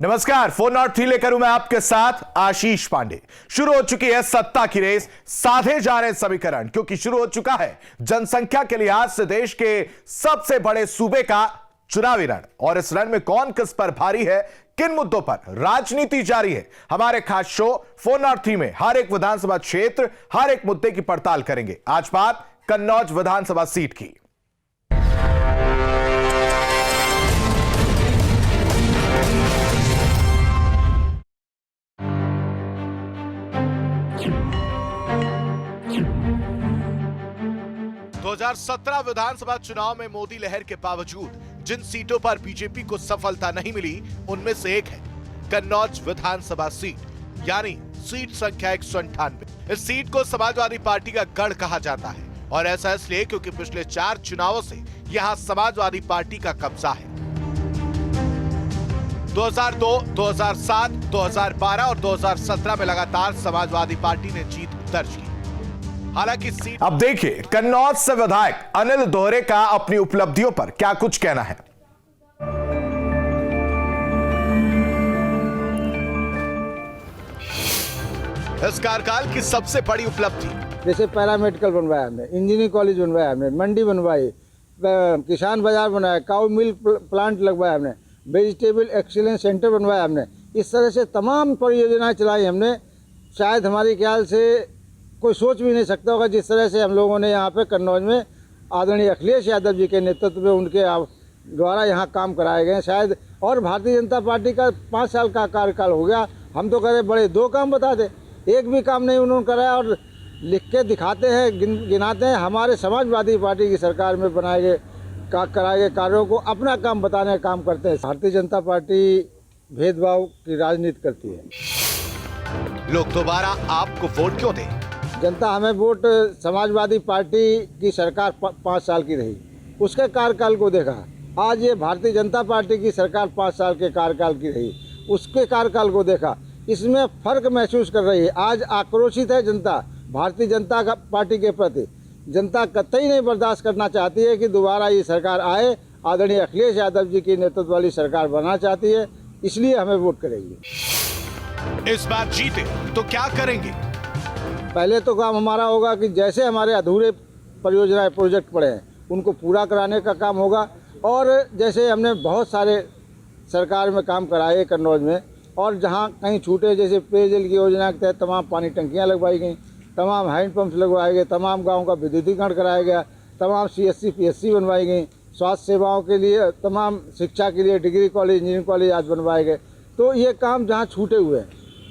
नमस्कार, 403 लेकर हूं मैं आपके साथ आशीष पांडे। शुरू हो चुकी है सत्ता की रेस, साधे जा रहे समीकरण, क्योंकि शुरू हो चुका है जनसंख्या के लिहाज से देश के सबसे बड़े सूबे का चुनावी रण। और इस रण में कौन किस पर भारी है, किन मुद्दों पर राजनीति जारी है। हमारे खास शो 403 में हर एक विधानसभा क्षेत्र, हर एक मुद्दे की पड़ताल करेंगे। आज बात कन्नौज विधानसभा सीट की। दो 2017 विधानसभा चुनाव में मोदी लहर के बावजूद जिन सीटों पर बीजेपी को सफलता नहीं मिली, उनमें से एक है कन्नौज विधानसभा सीट, यानी सीट संख्या 198। इस सीट को समाजवादी पार्टी का गढ़ कहा जाता है, और ऐसा इसलिए क्योंकि पिछले 4 चुनावों से यहां समाजवादी पार्टी का कब्जा है। 2002, 2007, 2012 और 2017 में लगातार समाजवादी पार्टी ने जीत दर्ज की। हालांकि सीट अब देखिए कन्नौज से विधायक अनिल दोहरे का अपनी उपलब्धियों पर क्या कुछ कहना है। इस कार्यकाल की सबसे बड़ी उपलब्धि, जैसे पैरामेडिकल बनवाया हमने, इंजीनियरिंग कॉलेज बनवाया हमने, मंडी बनवाई, किसान बाजार बनाया, काउ मिल्क प्लांट लगवाया हमने, वेजिटेबल एक्सीलेंस सेंटर बनवाया हमने। इस तरह से तमाम परियोजनाएं चलाई हमने। शायद हमारे ख्याल से कोई सोच भी नहीं सकता होगा जिस तरह से हम लोगों ने यहाँ पे कन्नौज में आदरणीय अखिलेश यादव जी के नेतृत्व में उनके द्वारा यहाँ काम कराए गए। शायद और भारतीय जनता पार्टी का 5 साल का कार्यकाल हो गया, हम तो कह रहे बड़े 2 काम बता दे, एक भी काम नहीं उन्होंने कराया, और लिख के दिखाते हैं, गिनाते हैं। हमारे समाजवादी पार्टी की सरकार में बनाए गए कराए गए कार्यों को अपना काम बताने का काम करते हैं। भारतीय जनता पार्टी भेदभाव की राजनीति करती है। लोग दोबारा आपको वोट क्यों दें? जनता हमें वोट, समाजवादी पार्टी की सरकार 5 साल की रही, उसके कार्यकाल को देखा। आज ये भारतीय जनता पार्टी की सरकार 5 साल के कार्यकाल की रही, उसके कार्यकाल को देखा। इसमें फर्क महसूस कर रही है। आज आक्रोशित है जनता भारतीय जनता पार्टी के प्रति। जनता कतई नहीं बर्दाश्त करना चाहती है कि दोबारा ये सरकार आए। आदरणीय अखिलेश यादव जी की नेतृत्व वाली सरकार बनना चाहती है, इसलिए हमें वोट करेगी। इस बार जीते तो क्या करेंगे? पहले तो काम हमारा होगा कि जैसे हमारे अधूरे परियोजनाएं, प्रोजेक्ट पड़े हैं, उनको पूरा कराने का काम होगा। और जैसे हमने बहुत सारे सरकार में काम कराए कन्नौज में, और जहां कहीं छूटे, जैसे पेयजल की योजना के तहत तमाम पानी टंकियां लगवाई गई, तमाम हैंडपम्प्स लगवाए गए, तमाम गाँव का विद्युतीकरण कराया गया, तमाम CSC PSC बनवाई गई, स्वास्थ्य सेवाओं के लिए, तमाम शिक्षा के लिए डिग्री कॉलेज, इंजीनियरिंग कॉलेज आज बनवाए गए। तो ये काम जहाँ छूटे हुए हैं,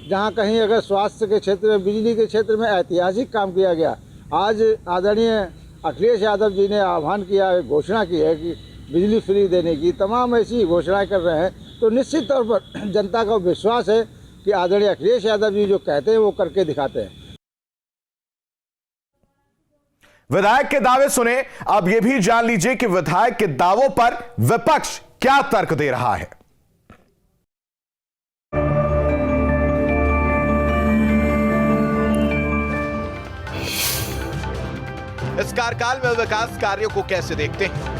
जहाँ कहीं अगर स्वास्थ्य के क्षेत्र में, बिजली के क्षेत्र में ऐतिहासिक काम किया गया। आज आदरणीय अखिलेश यादव जी ने आह्वान किया है, घोषणा की है कि बिजली फ्री देने की, तमाम ऐसी घोषणाएं कर रहे हैं। तो निश्चित तौर पर जनता का विश्वास है कि आदरणीय अखिलेश यादव जी जो कहते हैं वो करके दिखाते हैं। विधायक के दावे सुने, अब यह भी जान लीजिए कि विधायक के दावों पर विपक्ष क्या तर्क दे रहा है। इस कार्यकाल में विकास कार्यों को कैसे देखते हैं?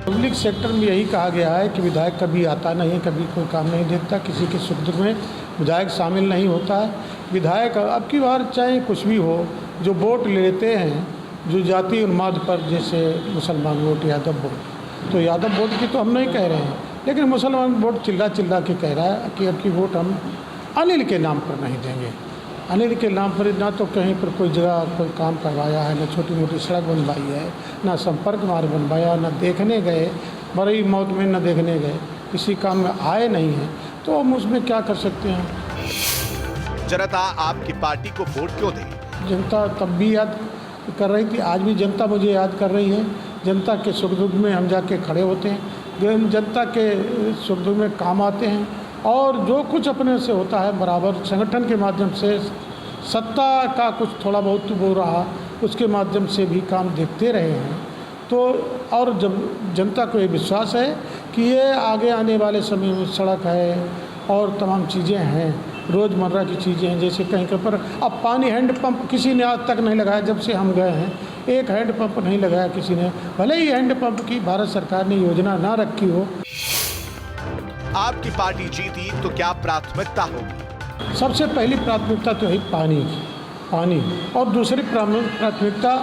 पब्लिक सेक्टर में यही कहा गया है कि विधायक कभी आता नहीं है, कभी कोई काम नहीं देखता, किसी के सुख दुख में विधायक शामिल नहीं होता है। विधायक अब की बार चाहे कुछ भी हो, जो वोट लेते हैं, जो जाति उन्माद पर, जैसे मुसलमान वोट, यादव वोट, तो यादव वोट की तो हम नहीं कह रहे हैं, लेकिन मुसलमान वोट चिल्ला चिल्ला के कह रहा है कि अब की वोट हम अनिल के नाम पर नहीं देंगे। अनिल के नाम पर ना तो कहीं पर कोई जगह कोई काम करवाया है, ना छोटी मोटी सड़क बनवाई है, ना संपर्क मार्ग बनवाया, ना देखने गए, बड़ी मौत में ना देखने गए, किसी काम में आए नहीं हैं, तो हम उसमें क्या कर सकते हैं। जनता आपकी पार्टी को वोट क्यों दे? जनता तब भी याद कर रही थी, आज भी जनता मुझे याद कर रही है। जनता के सुख दुख में हम जाके खड़े होते हैं, जनता के सुख दुख में काम आते हैं, और जो कुछ अपने से होता है बराबर संगठन के माध्यम से, सत्ता का कुछ थोड़ा बहुत वो रहा, उसके माध्यम से भी काम देखते रहे हैं। तो और जब जनता को ये विश्वास है कि ये आगे आने वाले समय में सड़क है और तमाम चीज़ें हैं, रोज़मर्रा की चीज़ें हैं, जैसे कहीं कहीं पर अब पानी हैंडपम्प किसी ने आज तक नहीं लगाया, जब से हम गए हैं एक हैंडपम्प नहीं लगाया किसी ने, भले ही हैंडपम्प की भारत सरकार ने योजना ना रखी हो। आपकी पार्टी जीती तो क्या प्राथमिकता होगी? सबसे पहली प्राथमिकता तो है पानी और दूसरी प्राथमिकता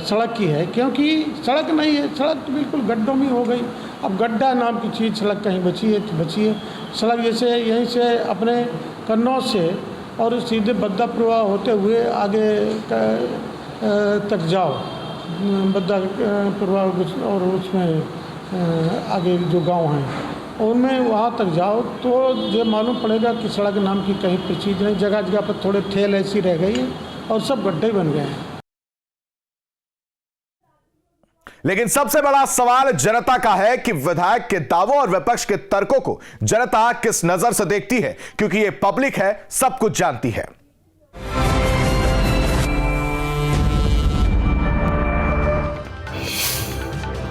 सड़क की है, क्योंकि सड़क नहीं है, सड़क तो बिल्कुल गड्ढों में हो गई। अब गड्ढा नाम की चीज़ सड़क कहीं बची है तो बची है। सड़क जैसे यहीं से अपने कन्नौज से और सीधे बद्दापुरा होते हुए आगे तक जाओ, बद्दापुरा और उसमें आगे जो गांव हैं उनमें वहाँ तक जाओ तो ये मालूम पड़ेगा कि सड़क नाम की कहीं पर चीज़ नहीं। जगह जगह पर थोड़े ठेल ऐसी रह गई है और सब गड्ढे बन गए हैं। लेकिन सबसे बड़ा सवाल जनता का है कि विधायक के दावों और विपक्ष के तर्कों को जनता किस नजर से देखती है, क्योंकि ये पब्लिक है, सब कुछ जानती है।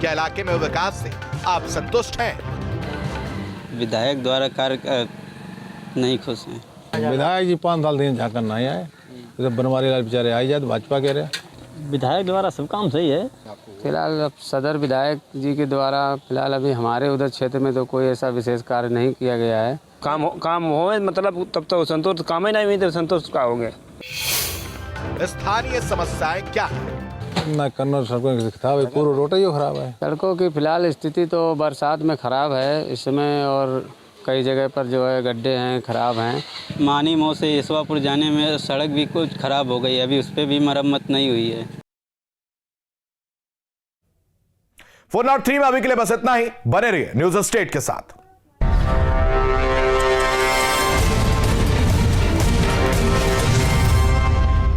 क्या इलाके में विकास से आप संतुष्ट हैं? विधायक द्वारा कार्य नहीं खुश हैं। विधायक जी 5 साल दिन झांकन नहीं आए, तो बनवारी लाल बेचारे आई जाए तो भाजपा कह रहे। विधायक द्वारा सब काम सही है। फिलहाल अब सदर विधायक जी के द्वारा फिलहाल अभी हमारे उधर क्षेत्र में तो कोई ऐसा विशेष कार्य नहीं किया गया है। काम हो मतलब तब तो संतोष, काम ही नहीं हुई तो संतोष का हो गया। स्थानीय समस्याएं क्या है? ना कन्नौज सड़कों की खराब है, पूरा रोड ही खराब है। सड़कों की फिलहाल स्थिति तो बरसात में ख़राब है इस समय, और कई जगह पर जो है गड्ढे हैं, ख़राब हैं। मानी मोह से ईसवापुर जाने में सड़क भी कुछ खराब हो गई है, अभी उस पर भी मरम्मत नहीं हुई है। 403 में अभी के लिए बस इतना ही। बने रहिए न्यूज़ स्टेट के साथ।